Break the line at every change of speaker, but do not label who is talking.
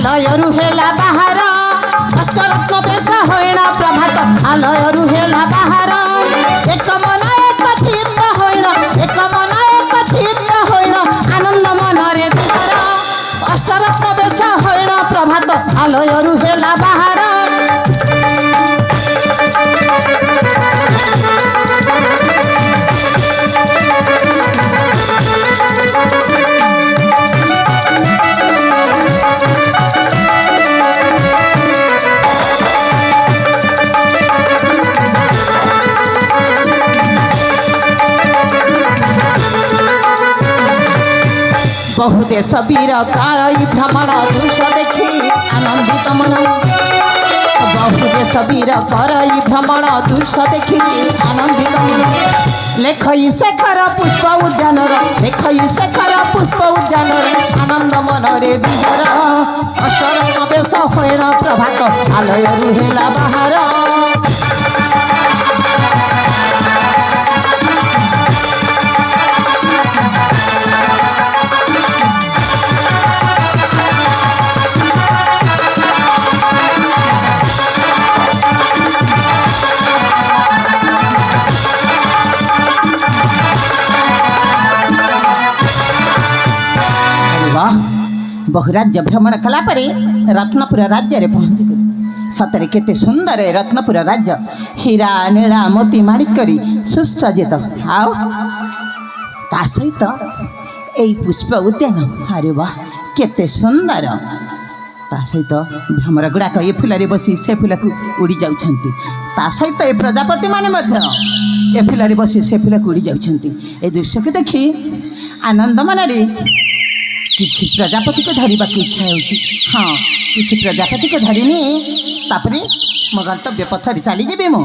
आलयरु हेला बाहर अष्टरत्न बेश होइन प्रभात आलयरु हेला बाहर एक मन एक चित्त होइन एक मन एक चित्त होइन आनन्द मनरे विहार अष्टरत्न बेश होइन प्रभात आलयरु हेला बाहर बहु देश वीर कारई भ्रमण दृश्य देखी आनंदित मन बहु देश वीर करई भ्रमण दृश्य देखी आनंदित मन लेखई शेखर पुष्प उद्यान लेखई शेखर पुष्प उद्यान आनंद मन रे विहार अष्टरत्न बेश होइन प्रभात आलयरु हेला बाहर बहुराज्य भ्रमण कलापरे रत्नपुर राज्य रे पहुँची सतरे केते सुंदर रत्नपुर राज्य हीरा नीला मोती माणिक करी सुसज्जित आओ ता सहित एई पुष्प उद्यान अरे वाह केते सुंदर ता सहित भ्रमर गुड़ाक ए फुलरे बसी से फुल को उड़ी जाउछंती ता सहित ए प्रजापति माने मध्य ए फुलरे बसी से फुल को उड़ी जाउछंती ए दृश्य को देखी आनंद मनरे किछि प्रजापति को धरवा इच्छा होची हाँ किछि प्रजापति को धरिनी तापरे मो गंतव्य पथरे चली जेबे मो।